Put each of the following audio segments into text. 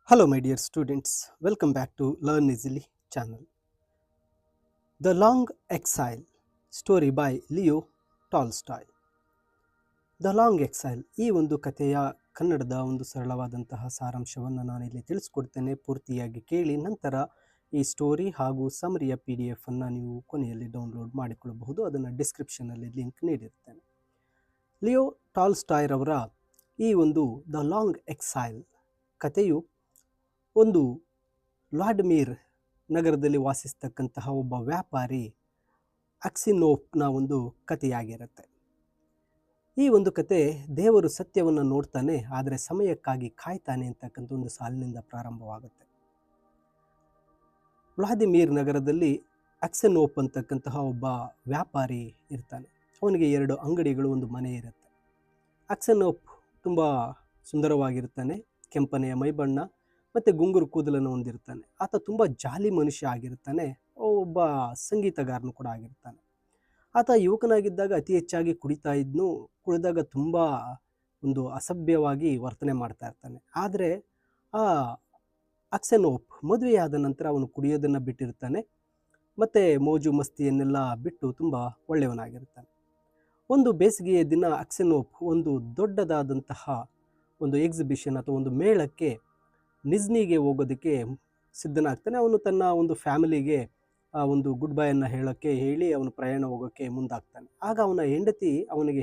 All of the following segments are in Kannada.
Hello, my dear students. Welcome back to Learn Easily channel. The Long Exile, story by Leo Tolstoy. The long exile ಈ ಒಂದು ಕಥೆಯ ಕನ್ನಡದ ಒಂದು ಸರಳವಾದಂತಹ ಸಾರಾಂಶವನ್ನು ನಾನಿಲ್ಲಿ ತಿಳಿಸ್ಕೊಡ್ತೇನೆ. ಪೂರ್ತಿಯಾಗಿ ಕೇಳಿ ನಂತರ ಈ ಸ್ಟೋರಿ ಹಾಗೂ ಸಮರಿಯ PDF ಅನ್ನು ನೀವು ಕೊನೆಯಲ್ಲಿ ಡೌನ್ಲೋಡ್ ಮಾಡಿಕೊಳ್ಳಬಹುದು. ಅದನ್ನು ಡಿಸ್ಕ್ರಿಪ್ಷನಲ್ಲಿ ಲಿಂಕ್ ನೀಡಿರ್ತೇನೆ. ಲಿಯೋ ಟಾಲ್ಸ್ಟಾಯ್ರವರ ಈ ಒಂದು ದ ಲಾಂಗ್ ಎಕ್ಸೈಲ್ ಕಥೆಯು ಒಂದು ವ್ಲಾಡಿಮಿರ್ ನಗರದಲ್ಲಿ ವಾಸಿಸ್ತಕ್ಕಂತಹ ಒಬ್ಬ ವ್ಯಾಪಾರಿ ಅಕ್ಸಿನೋಫ್ನ ಒಂದು ಕಥೆಯಾಗಿರುತ್ತೆ. ಈ ಒಂದು ಕತೆ ದೇವರು ಸತ್ಯವನ್ನು ನೋಡ್ತಾನೆ, ಆದರೆ ಸಮಯಕ್ಕಾಗಿ ಕಾಯ್ತಾನೆ ಅಂತಕ್ಕಂಥ ಒಂದು ಸಾಲಿನಿಂದ ಪ್ರಾರಂಭವಾಗುತ್ತೆ. ವ್ಲಾದಿಮಿರ್ ನಗರದಲ್ಲಿ ಅಕ್ಸಿನೋಫ್ ಅಂತಕ್ಕಂತಹ ಒಬ್ಬ ವ್ಯಾಪಾರಿ ಇರ್ತಾನೆ. ಅವನಿಗೆ 2 ಅಂಗಡಿಗಳು, ಒಂದು ಮನೆ ಇರುತ್ತೆ. ಅಕ್ಸಿನೋಫ್ ತುಂಬ ಸುಂದರವಾಗಿರ್ತಾನೆ, ಕೆಂಪನೆಯ ಮೈಬಣ್ಣ ಮತ್ತು ಗುಂಗುರು ಕೂದಲನ್ನು ಹೊಂದಿರ್ತಾನೆ. ಆತ ತುಂಬ ಜಾಲಿ ಮನುಷ್ಯ ಆಗಿರ್ತಾನೆ, ಒಬ್ಬ ಸಂಗೀತಗಾರನು ಕೂಡ ಆಗಿರ್ತಾನೆ. ಆತ ಯುವಕನಾಗಿದ್ದಾಗ ಅತಿ ಹೆಚ್ಚಾಗಿ ಕುಡಿತಾ ಇದ್ನು. ಕುಡಿದಾಗ ತುಂಬ ಒಂದು ಅಸಭ್ಯವಾಗಿ ವರ್ತನೆ ಮಾಡ್ತಾ ಇರ್ತಾನೆ. ಆದರೆ ಆ ಅಕ್ಸಿನೋಫ್ ಮದುವೆಯಾದ ನಂತರ ಅವನು ಕುಡಿಯೋದನ್ನು ಬಿಟ್ಟಿರ್ತಾನೆ ಮತ್ತು ಮೋಜು ಮಸ್ತಿಯನ್ನೆಲ್ಲ ಬಿಟ್ಟು ತುಂಬ ಒಳ್ಳೆಯವನಾಗಿರ್ತಾನೆ. ಒಂದು ಬೇಸಿಗೆಯ ದಿನ ಅಕ್ಸಿನೋಫ್ ಒಂದು ದೊಡ್ಡದಾದಂತಹ ಒಂದು ಎಕ್ಸಿಬಿಷನ್ ಅಥವಾ ಒಂದು ಮೇಳಕ್ಕೆ ನಿಜ್ನಿಗೆ ಹೋಗೋದಕ್ಕೆ ಸಿದ್ಧನಾಗ್ತಾನೆ. ಅವನು ತನ್ನ ಒಂದು ಫ್ಯಾಮಿಲಿಗೆ ಒಂದು ಗುಡ್ ಬೈಯನ್ನು ಹೇಳಿ ಅವನು ಪ್ರಯಾಣ ಹೋಗೋಕ್ಕೆ ಮುಂದಾಗ್ತಾನೆ. ಆಗ ಅವನ ಹೆಂಡತಿ ಅವನಿಗೆ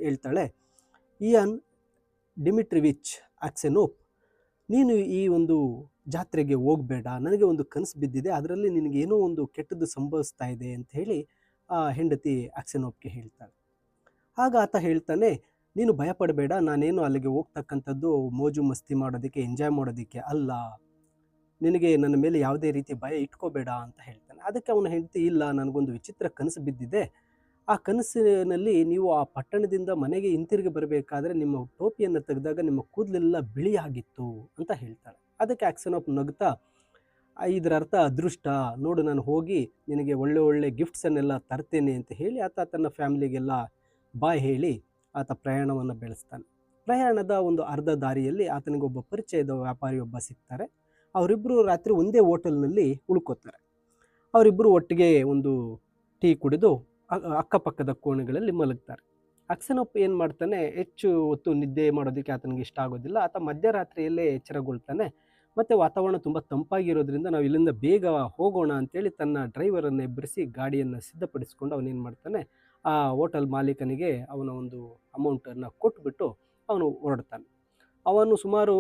ಹೇಳ್ತಾಳೆ, ಇಯಾನ್ ಡಿಮಿಟ್ರಿವಿಚ್ ಅಕ್ಸಿನೋಫ್, ನೀನು ಈ ಒಂದು ಜಾತ್ರೆಗೆ ಹೋಗಬೇಡ, ನನಗೆ ಒಂದು ಕನಸು ಬಿದ್ದಿದೆ, ಅದರಲ್ಲಿ ನಿನಗೇನೋ ಒಂದು ಕೆಟ್ಟದ್ದು ಸಂಭವಿಸ್ತಾ ಇದೆ ಅಂತ ಹೇಳಿ ಆ ಹೆಂಡತಿ ಅಕ್ಸಿನೋಫ್ಗೆ ಹೇಳ್ತಾಳೆ. ಆಗ ಆತ ಹೇಳ್ತಾನೆ, ನೀನು ಭಯಪಡಬೇಡ, ನಾನೇನು ಅಲ್ಲಿಗೆ ಹೋಗ್ತಕ್ಕಂಥದ್ದು ಮೋಜು ಮಸ್ತಿ ಮಾಡೋದಕ್ಕೆ, ಎಂಜಾಯ್ ಮಾಡೋದಕ್ಕೆ ಅಲ್ಲ, ನಿನಗೆ ನನ್ನ ಮೇಲೆ ಯಾವುದೇ ರೀತಿ ಭಯ ಇಟ್ಕೋಬೇಡ ಅಂತ ಹೇಳ್ತಾನೆ. ಅದಕ್ಕೆ ಅವನ ಹೆಂಡತಿ, ಇಲ್ಲ, ನನಗೊಂದು ವಿಚಿತ್ರ ಕನಸು ಬಿದ್ದಿದೆ, ಆ ಕನಸಿನಲ್ಲಿ ನೀವು ಆ ಪಟ್ಟಣದಿಂದ ಮನೆಗೆ ಹಿಂತಿರುಗಿ ಬರಬೇಕಾದ್ರೆ ನಿಮ್ಮ ಟೋಪಿಯನ್ನು ತೆಗೆದಾಗ ನಿಮ್ಮ ಕೂದಲೆಲ್ಲ ಬಿಳಿಯಾಗಿತ್ತು ಅಂತ ಹೇಳ್ತಾಳೆ. ಅದಕ್ಕೆ ಅಕ್ಸಿನೋಫ್ ನಗ್ತಾ, ಇದರ ಅರ್ಥ ಅದೃಷ್ಟ, ನೋಡು ನಾನು ಹೋಗಿ ನಿನಗೆ ಒಳ್ಳೆ ಗಿಫ್ಟ್ಸನ್ನೆಲ್ಲ ತರ್ತೇನೆ ಅಂತ ಹೇಳಿ ಆತ ತನ್ನ ಫ್ಯಾಮಿಲಿಗೆಲ್ಲ ಬಾಯ್ ಹೇಳಿ ಆತ ಪ್ರಯಾಣವನ್ನು ಬೆಳೆಸ್ತಾನೆ. ಪ್ರಯಾಣದ ಒಂದು ಅರ್ಧ ದಾರಿಯಲ್ಲಿ ಆತನಿಗೆ ಒಬ್ಬ ಪರಿಚಯದ ವ್ಯಾಪಾರಿಯೊಬ್ಬ ಸಿಗ್ತಾರೆ. ಅವರಿಬ್ಬರು ರಾತ್ರಿ ಒಂದೇ ಹೋಟೆಲ್ನಲ್ಲಿ ಉಳ್ಕೋತಾರೆ. ಅವರಿಬ್ಬರು ಒಟ್ಟಿಗೆ ಒಂದು ಟೀ ಕುಡಿದು ಅಕ್ಕಪಕ್ಕದ ಕೋಣೆಗಳಲ್ಲಿ ಮಲಗ್ತಾರೆ. ಅಕ್ಸಿನೋಫ್ ಏನು ಮಾಡ್ತಾನೆ, ಹೆಚ್ಚು ಹೊತ್ತು ನಿದ್ದೆ ಮಾಡೋದಕ್ಕೆ ಆತನಿಗೆ ಇಷ್ಟ ಆಗೋದಿಲ್ಲ. ಆತ ಮಧ್ಯರಾತ್ರಿಯಲ್ಲೇ ಎಚ್ಚರಗೊಳ್ತಾನೆ. ಮತ್ತು ವಾತಾವರಣ ತುಂಬ ತಂಪಾಗಿರೋದ್ರಿಂದ ನಾವು ಇಲ್ಲಿಂದ ಬೇಗ ಹೋಗೋಣ ಅಂತೇಳಿ ತನ್ನ ಡ್ರೈವರನ್ನು ಎಬ್ಬರಿಸಿ ಗಾಡಿಯನ್ನು ಸಿದ್ಧಪಡಿಸ್ಕೊಂಡು ಅವನೇನು ಮಾಡ್ತಾನೆ, ಆ ಹೋಟೆಲ್ ಮಾಲೀಕನಿಗೆ ಅವನ ಒಂದು ಅಮೌಂಟನ್ನು ಕೊಟ್ಬಿಟ್ಟು ಅವನು ಹೊರಡ್ತಾನೆ. ಅವನು ಸುಮಾರು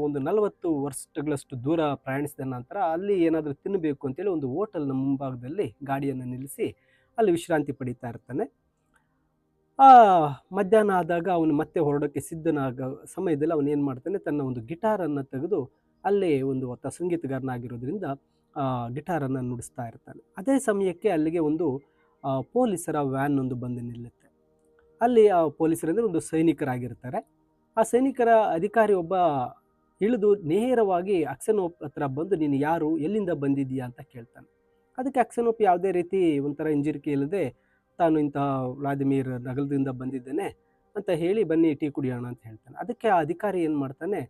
ಒಂದು 40 ವರ್ಷಗಳಷ್ಟು ದೂರ ಪ್ರಯಾಣಿಸಿದ ನಂತರ ಅಲ್ಲಿ ಏನಾದರೂ ತಿನ್ನಬೇಕು ಅಂತೇಳಿ ಒಂದು ಹೋಟೆಲ್ನ ಮುಂಭಾಗದಲ್ಲಿ ಗಾಡಿಯನ್ನು ನಿಲ್ಲಿಸಿ ಅಲ್ಲಿ ವಿಶ್ರಾಂತಿ ಪಡೀತಾ ಇರ್ತಾನೆ. ಮಧ್ಯಾಹ್ನ ಆದಾಗ ಅವನು ಮತ್ತೆ ಹೊರಡೋಕ್ಕೆ ಸಿದ್ಧನಾಗ ಸಮಯದಲ್ಲಿ ಅವನು ಏನು ಮಾಡ್ತಾನೆ, ತನ್ನ ಒಂದು ಗಿಟಾರನ್ನು ತೆಗೆದು ಅಲ್ಲೇ ಒಂದು ಆತ ಸಂಗೀತಗಾರನಾಗಿರೋದ್ರಿಂದ ಗಿಟಾರನ್ನು ನುಡಿಸ್ತಾ ಇರ್ತಾನೆ. ಅದೇ ಸಮಯಕ್ಕೆ ಅಲ್ಲಿಗೆ ಒಂದು ಪೊಲೀಸರ ವ್ಯಾನ್ ಒಂದು ಬಂದು ನಿಲ್ಲುತ್ತೆ. ಅಲ್ಲಿ ಆ ಪೊಲೀಸರಂದರೆ ಒಂದು ಸೈನಿಕರಾಗಿರ್ತಾರೆ. ಆ ಸೈನಿಕರ ಅಧಿಕಾರಿ ಒಬ್ಬ ಇಳಿದು ನೇರವಾಗಿ ಅಕ್ಸಿನೋಫ್ ಹತ್ರ ಬಂದು, ನೀನು ಯಾರು, ಎಲ್ಲಿಂದ ಬಂದಿದ್ದೀಯಾ ಅಂತ ಕೇಳ್ತಾನೆ. ಅದಕ್ಕೆ ಅಕ್ಸಿನೋಫ್ ಯಾವುದೇ ರೀತಿ ಒಂಥರ ಹಿಂಜರಿಕೆ ಇಲ್ಲದೆ, ತಾನು ಇಂತಹ ವ್ಲಾದಿಮಿರ್ ನಗರದಿಂದ ಬಂದಿದ್ದೇನೆ ಅಂತ ಹೇಳಿ, ಬನ್ನಿ ಟೀ ಕುಡಿಯೋಣ ಅಂತ ಹೇಳ್ತಾನೆ. ಅದಕ್ಕೆ ಆ ಅಧಿಕಾರಿ ಏನು ಮಾಡ್ತಾನೆ,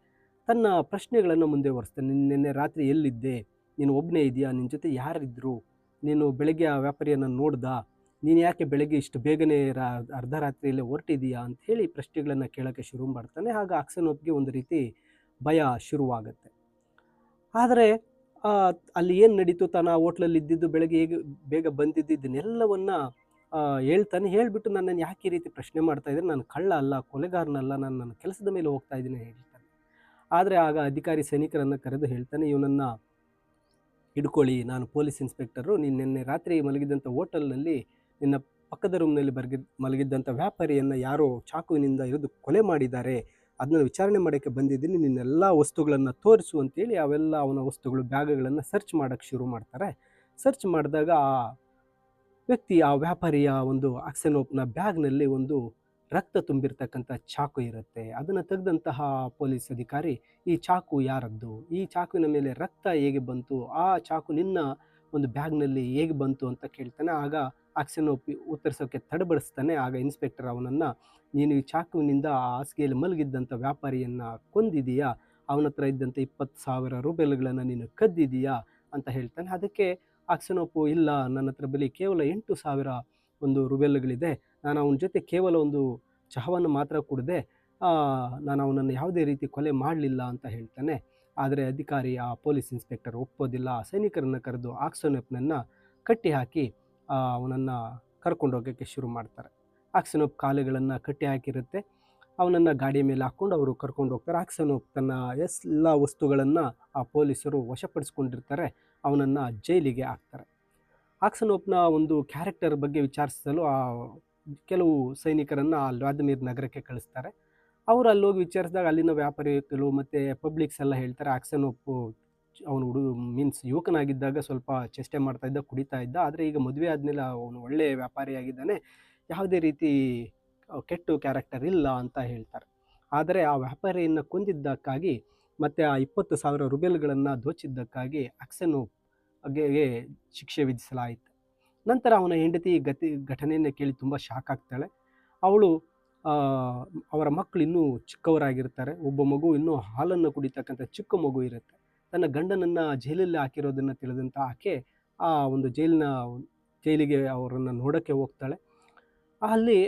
ತನ್ನ ಪ್ರಶ್ನೆಗಳನ್ನು ಮುಂದೆ ವರಿಸ್ತಾನೆ. ನಿನ್ನೆ ರಾತ್ರಿ ಎಲ್ಲಿದ್ದೆ, ನೀನು ಒಬ್ಬನೇ ಇದೆಯಾ, ನಿನ್ನ ಜೊತೆ ಯಾರಿದ್ರು, ನೀನು ಬೆಳಗ್ಗೆ ಆ ವ್ಯಾಪಾರಿಯನ್ನು ನೋಡ್ದಾ, ನೀನು ಯಾಕೆ ಬೆಳಗ್ಗೆ ಇಷ್ಟು ಬೇಗನೆ ಅರ್ಧರಾತ್ರಿಯಲ್ಲೇ ಹೊರಟಿದೀಯಾ ಅಂತ ಹೇಳಿ ಪ್ರಶ್ನೆಗಳನ್ನು ಕೇಳೋಕ್ಕೆ ಶುರು ಮಾಡ್ತಾನೆ. ಆಗ ಅಕ್ಸಿನೋಫ್ಗೆ ಒಂದು ರೀತಿ ಭಯ ಶುರುವಾಗುತ್ತೆ. ಆದರೆ ಅಲ್ಲಿ ಏನು ನಡೀತು, ತಾನು ಆ ಹೋಟ್ಲಲ್ಲಿ ಇದ್ದಿದ್ದು, ಬೆಳಗ್ಗೆ ಹೇಗೆ ಬೇಗ ಬಂದಿದ್ದು, ಇದನ್ನೆಲ್ಲವನ್ನ ಹೇಳ್ತಾನೆ. ಹೇಳಿಬಿಟ್ಟು, ನನ್ನನ್ನು ಯಾಕೆ ಈ ರೀತಿ ಪ್ರಶ್ನೆ ಮಾಡ್ತಾ ಇದ್ದಾರೆ, ನಾನು ಕಳ್ಳ ಅಲ್ಲ, ಕೊಲೆಗಾರನಲ್ಲ, ನಾನು ನನ್ನ ಕೆಲಸದ ಮೇಲೆ ಹೋಗ್ತಾ ಇದ್ದೀನಿ ಹೇಳ್ತಾನೆ. ಆದರೆ ಆಗ ಅಧಿಕಾರಿ ಸೈನಿಕರನ್ನು ಕರೆದು ಹೇಳ್ತಾನೆ, ಇವನನ್ನು ಹಿಡ್ಕೊಳ್ಳಿ, ನಾನು ಪೊಲೀಸ್ ಇನ್ಸ್ಪೆಕ್ಟರು, ನೀನು ನಿನ್ನೆ ರಾತ್ರಿ ಮಲಗಿದ್ದಂಥ ಹೋಟೆಲ್ನಲ್ಲಿ ನಿನ್ನ ಪಕ್ಕದ ರೂಮ್ನಲ್ಲಿ ಮಲಗಿದ್ದಂಥ ವ್ಯಾಪಾರಿಯನ್ನು ಯಾರೋ ಚಾಕುವಿನಿಂದ ಇರಿದು ಕೊಲೆ ಮಾಡಿದ್ದಾರೆ, ಅದನ್ನು ವಿಚಾರಣೆ ಮಾಡೋಕ್ಕೆ ಬಂದಿದ್ದೀನಿ, ನಿನ್ನೆಲ್ಲ ವಸ್ತುಗಳನ್ನು ತೋರಿಸು ಅಂತೇಳಿ ಅವೆಲ್ಲ ಅವನ ವಸ್ತುಗಳು, ಬ್ಯಾಗ್ಗಳನ್ನು ಸರ್ಚ್ ಮಾಡೋಕ್ಕೆ ಶುರು ಮಾಡ್ತಾರೆ. ಸರ್ಚ್ ಮಾಡಿದಾಗ ಆ ವ್ಯಕ್ತಿ, ಆ ವ್ಯಾಪಾರಿಯ ಒಂದು ಅಕ್ಸಿನೋಫ್ನ ಬ್ಯಾಗ್ನಲ್ಲಿ ಒಂದು ರಕ್ತ ತುಂಬಿರ್ತಕ್ಕಂಥ ಚಾಕು ಇರುತ್ತೆ. ಅದನ್ನು ತೆಗೆದಂತಹ ಪೊಲೀಸ್ ಅಧಿಕಾರಿ, ಈ ಚಾಕು ಯಾರದ್ದು, ಈ ಚಾಕುವಿನ ಮೇಲೆ ರಕ್ತ ಹೇಗೆ ಬಂತು, ಆ ಚಾಕು ನಿನ್ನ ಒಂದು ಬ್ಯಾಗ್ನಲ್ಲಿ ಹೇಗೆ ಬಂತು ಅಂತ ಕೇಳ್ತಾನೆ. ಆಗ ಅಕ್ಸಿನೋಫ್ ಉತ್ತರಿಸೋಕ್ಕೆ ತಡಬಡಿಸ್ತಾನೆ. ಆಗ ಇನ್ಸ್ಪೆಕ್ಟರ್ ಅವನನ್ನು, ನೀನು ಈ ಚಾಕುವಿನಿಂದ ಆ ಹಾಸಿಗೆಯಲ್ಲಿ ಮಲಗಿದ್ದಂಥ ವ್ಯಾಪಾರಿಯನ್ನು ಕೊಂದಿದೀಯಾ, ಅವನ ಹತ್ರ ಇದ್ದಂಥ 20,000 ರೂಬೆಲ್ಗಳನ್ನು ನೀನು ಕದ್ದಿದೀಯಾ ಅಂತ ಹೇಳ್ತಾನೆ. ಅದಕ್ಕೆ ಅಕ್ಸೆನೋಪು, ಇಲ್ಲ, ನನ್ನ ಹತ್ರ ಬಳಿ ಕೇವಲ 8,000 ಒಂದು ರೂಬೆಲ್ಗಳಿದೆ, ನಾನು ಅವನ ಜೊತೆ ಕೇವಲ ಒಂದು ಚಹಾವನ್ನು ಮಾತ್ರ ಕುಡಿದೆ, ನಾನು ಅವನನ್ನು ಯಾವುದೇ ರೀತಿ ಕೊಲೆ ಮಾಡಲಿಲ್ಲ ಅಂತ ಹೇಳ್ತಾನೆ. ಆದರೆ ಅಧಿಕಾರಿ, ಆ ಪೊಲೀಸ್ ಇನ್ಸ್ಪೆಕ್ಟರ್ ಒಪ್ಪೋದಿಲ್ಲ. ಸೈನಿಕರನ್ನು ಕರೆದು ಆಕ್ಸೆನೋಪ್ನನ್ನು ಕಟ್ಟಿ ಹಾಕಿ ಅವನನ್ನು ಕರ್ಕೊಂಡೋಗೋಕ್ಕೆ ಶುರು ಮಾಡ್ತಾರೆ. ಆಕ್ಸೆನೋಪ್ ಕಾಲುಗಳನ್ನು ಕಟ್ಟಿ ಹಾಕಿರುತ್ತೆ. ಅವನನ್ನು ಗಾಡಿಯ ಮೇಲೆ ಹಾಕ್ಕೊಂಡು ಅವರು ಕರ್ಕೊಂಡು ಹೋಗ್ತಾರೆ. ಆಕ್ಸೆನೋಪ್ ತನ್ನ ಎಲ್ಲ ವಸ್ತುಗಳನ್ನು ಆ ಪೊಲೀಸರು ವಶಪಡಿಸ್ಕೊಂಡಿರ್ತಾರೆ. ಅವನನ್ನು ಜೈಲಿಗೆ ಹಾಕ್ತಾರೆ. ಆಕ್ಸೆನೋಪ್ನ ಒಂದು ಕ್ಯಾರೆಕ್ಟರ್ ಬಗ್ಗೆ ವಿಚಾರಿಸಲು ಕೆಲವು ಸೈನಿಕರನ್ನು ಆ ವ್ಲಾದಿಮಿರ್ ನಗರಕ್ಕೆ ಕಳಿಸ್ತಾರೆ. ಅವರು ಅಲ್ಲಿ ಹೋಗಿ ವಿಚಾರಿಸಿದಾಗ ಅಲ್ಲಿನ ವ್ಯಾಪಾರಿಗಳು ಮತ್ತು ಪಬ್ಲಿಕ್ಸ್ ಎಲ್ಲ ಹೇಳ್ತಾರೆ, ಆಕ್ಸೆನೋಪು ಅವನು ಮೀನ್ಸ್ ಯುವಕನಾಗಿದ್ದಾಗ ಸ್ವಲ್ಪ ಚೇಷ್ಟೆ ಮಾಡ್ತಾ ಇದ್ದ, ಕುಡಿತಾ ಇದ್ದ, ಆದರೆ ಈಗ ಮದುವೆ ಆದಮೇಲೆ ಅವನು ಒಳ್ಳೆಯ ವ್ಯಾಪಾರಿಯಾಗಿದ್ದಾನೆ, ಯಾವುದೇ ರೀತಿ ಕೆಟ್ಟು ಕ್ಯಾರೆಕ್ಟರ್ ಇಲ್ಲ ಅಂತ ಹೇಳ್ತಾರೆ. ಆದರೆ ಆ ವ್ಯಾಪಾರಿಯನ್ನು ಕೊಂದಿದ್ದಕ್ಕಾಗಿ ಮತ್ತು ಆ 20,000 ರೂಬೆಲ್ಗಳನ್ನು ದೋಚಿದ್ದಕ್ಕಾಗಿ ಅಕ್ಸೆನೋಪ್ಗೆ ಶಿಕ್ಷೆ ವಿಧಿಸಲಾಯಿತು. ನಂತರ ಅವನ ಹೆಂಡತಿ ಘಟನೆಯನ್ನು ಕೇಳಿ ತುಂಬ ಶಾಕ್ ಆಗ್ತಾಳೆ. ಅವಳು ಅವರ ಮಕ್ಕಳು ಇನ್ನೂ ಚಿಕ್ಕವರಾಗಿರ್ತಾರೆ. ಒಬ್ಬ ಮಗು ಇನ್ನೂ ಹಾಲನ್ನು ಕುಡಿತಕ್ಕಂಥ ಚಿಕ್ಕ ಮಗು ಇರುತ್ತೆ. ತನ್ನ ಗಂಡನನ್ನು ಜೈಲಲ್ಲಿ ಹಾಕಿರೋದನ್ನು ತಿಳಿದಂಥ ಆಕೆ ಆ ಒಂದು ಜೈಲಿಗೆ ಅವರನ್ನು ನೋಡೋಕ್ಕೆ ಹೋಗ್ತಾಳೆ. ಅಲ್ಲಿ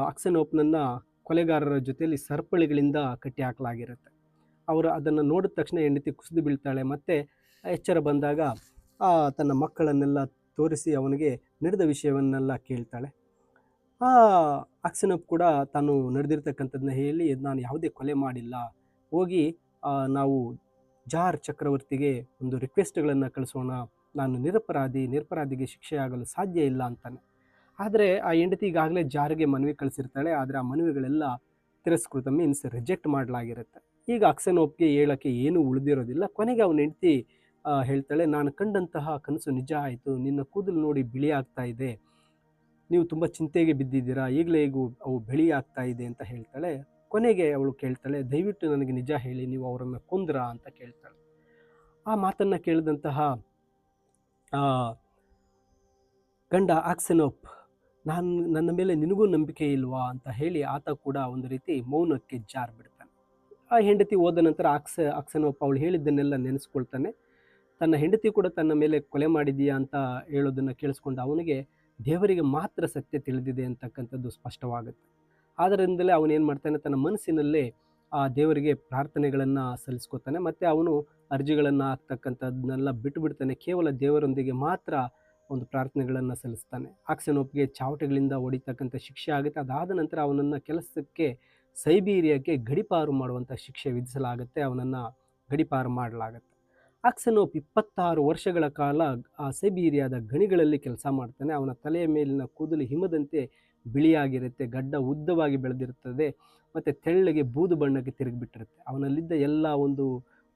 ಅಕ್ಸೆನೋಪ್ನನ್ನು ಕೊಲೆಗಾರರ ಜೊತೆಯಲ್ಲಿ ಸರಪಳಿಗಳಿಂದ ಕಟ್ಟಿ ಹಾಕಲಾಗಿರುತ್ತೆ. ಅವರು ಅದನ್ನು ನೋಡಿದ ತಕ್ಷಣ ಹೆಂಡತಿ ಕುಸಿದು ಬೀಳ್ತಾಳೆ. ಮತ್ತು ಎಚ್ಚರ ಬಂದಾಗ ತನ್ನ ಮಕ್ಕಳನ್ನೆಲ್ಲ ತೋರಿಸಿ ಅವನಿಗೆ ನಡೆದ ವಿಷಯವನ್ನೆಲ್ಲ ಕೇಳ್ತಾಳೆ. ಅಕ್ಸೆನೋಪ್ ಕೂಡ ತಾನು ನಡೆದಿರ್ತಕ್ಕಂಥದ್ದನ್ನ ಹೇಳಿ, ನಾನು ಯಾವುದೇ ಕೊಲೆ ಮಾಡಿಲ್ಲ, ಹೋಗಿ ನಾವು ಜಾರ್ ಚಕ್ರವರ್ತಿಗೆ ಒಂದು ರಿಕ್ವೆಸ್ಟ್ಗಳನ್ನು ಕಳಿಸೋಣ, ನಾನು ನಿರಪರಾಧಿಗೆ ಶಿಕ್ಷೆ ಆಗಲು ಸಾಧ್ಯ ಇಲ್ಲ ಅಂತಾನೆ. ಆದರೆ ಆ ಹೆಂಡತಿ ಈಗಾಗಲೇ ಜಾರ್ಗೆ ಮನವಿ ಕಳಿಸಿರ್ತಾಳೆ. ಆದರೆ ಆ ಮನವಿಗಳೆಲ್ಲ ತಿರಸ್ಕೃತ, ಮೀನ್ಸ್ ರಿಜೆಕ್ಟ್ ಮಾಡಲಾಗಿರುತ್ತೆ. ಈಗ ಅಕ್ಸೆನೋಪ್ಗೆ ಹೇಳೋಕ್ಕೆ ಏನೂ ಉಳಿದಿರೋದಿಲ್ಲ. ಕೊನೆಗೆ ಅವನ ಹೆಂಡತಿ ಹೇಳ್ತಾಳೆ, ನಾನು ಕಂಡಂತಹ ಕನಸು ನಿಜ ಆಯಿತು, ನಿನ್ನ ಕೂದಲು ನೋಡಿ ಬಿಳಿ ಆಗ್ತಾ ಇದೆ, ನೀವು ತುಂಬ ಚಿಂತೆಗೆ ಬಿದ್ದಿದ್ದೀರಾ, ಈಗಲೇ ಅವು ಬಿಳಿ ಆಗ್ತಾ ಇದೆ ಅಂತ ಹೇಳ್ತಾಳೆ. ಕೊನೆಗೆ ಅವಳು ಕೇಳ್ತಾಳೆ, ದಯವಿಟ್ಟು ನನಗೆ ನಿಜ ಹೇಳಿ, ನೀವು ಅವರನ್ನು ಕೊಂದ್ರಾ ಅಂತ ಕೇಳ್ತಾಳೆ. ಆ ಮಾತನ್ನು ಕೇಳಿದಂತಹ ಗಂಡ ಆಕ್ಸೆನೋಪ್, ನನ್ನ ಮೇಲೆ ನಿನಗೂ ನಂಬಿಕೆ ಇಲ್ವಾ ಅಂತ ಹೇಳಿ ಆತ ಕೂಡ ಒಂದು ರೀತಿ ಮೌನಕ್ಕೆ ಜಾರ್ಬಿಡ್ತಾನೆ. ಆ ಹೆಂಡತಿ ಹೋದ ನಂತರ ಅಕ್ಸೆನೋಪ್ ಅವಳು ಹೇಳಿದ್ದನ್ನೆಲ್ಲ ನೆನೆಸ್ಕೊಳ್ತಾನೆ. ತನ್ನ ಹೆಂಡತಿ ಕೂಡ ತನ್ನ ಮೇಲೆ ಕೊಲೆ ಮಾಡಿದೀಯಾ ಅಂತ ಹೇಳೋದನ್ನು ಕೇಳಿಸ್ಕೊಂಡು ಅವನಿಗೆ ದೇವರಿಗೆ ಮಾತ್ರ ಸತ್ಯ ತಿಳಿದಿದೆ ಅಂತಕ್ಕಂಥದ್ದು ಸ್ಪಷ್ಟವಾಗುತ್ತೆ. ಆದ್ದರಿಂದಲೇ ಅವನೇನು ಮಾಡ್ತಾನೆ, ತನ್ನ ಮನಸ್ಸಿನಲ್ಲೇ ಆ ದೇವರಿಗೆ ಪ್ರಾರ್ಥನೆಗಳನ್ನು ಸಲ್ಲಿಸ್ಕೊತಾನೆ. ಮತ್ತು ಅವನು ಅರ್ಜಿಗಳನ್ನು ಹಾಕ್ತಕ್ಕಂಥದ್ದನ್ನೆಲ್ಲ ಬಿಟ್ಟುಬಿಡ್ತಾನೆ. ಕೇವಲ ದೇವರೊಂದಿಗೆ ಮಾತ್ರ ಒಂದು ಪ್ರಾರ್ಥನೆಗಳನ್ನು ಸಲ್ಲಿಸ್ತಾನೆ. ಆಕ್ಸೆನೋಪ್ಗೆ ಚಾವಟಿಗಳಿಂದ ಹೊಡಿತಕ್ಕಂಥ ಶಿಕ್ಷೆ ಆಗುತ್ತೆ. ಅದಾದ ನಂತರ ಅವನನ್ನು ಕೆಲಸಕ್ಕೆ ಸೈಬೀರಿಯಾಕ್ಕೆ ಗಡೀಪಾರು ಮಾಡುವಂಥ ಶಿಕ್ಷೆ ವಿಧಿಸಲಾಗುತ್ತೆ. ಅವನನ್ನು ಗಡೀಪಾರು ಮಾಡಲಾಗುತ್ತೆ. ಆಕ್ಸೆನೋಪ್ 26 ವರ್ಷಗಳ ಕಾಲ ಆ ಸೈಬೀರಿಯಾದ ಗಣಿಗಳಲ್ಲಿ ಕೆಲಸ ಮಾಡ್ತಾನೆ. ಅವನ ತಲೆಯ ಮೇಲಿನ ಕೂದಲು ಹಿಮದಂತೆ ಬಿಳಿಯಾಗಿರುತ್ತೆ, ಗಡ್ಡ ಉದ್ದವಾಗಿ ಬೆಳೆದಿರುತ್ತದೆ ಮತ್ತು ತೆಳ್ಳಗೆ ಬೂದು ಬಣ್ಣಕ್ಕೆ ತಿರುಗಿಬಿಟ್ಟಿರುತ್ತೆ. ಅವನಲ್ಲಿದ್ದ ಎಲ್ಲ ಒಂದು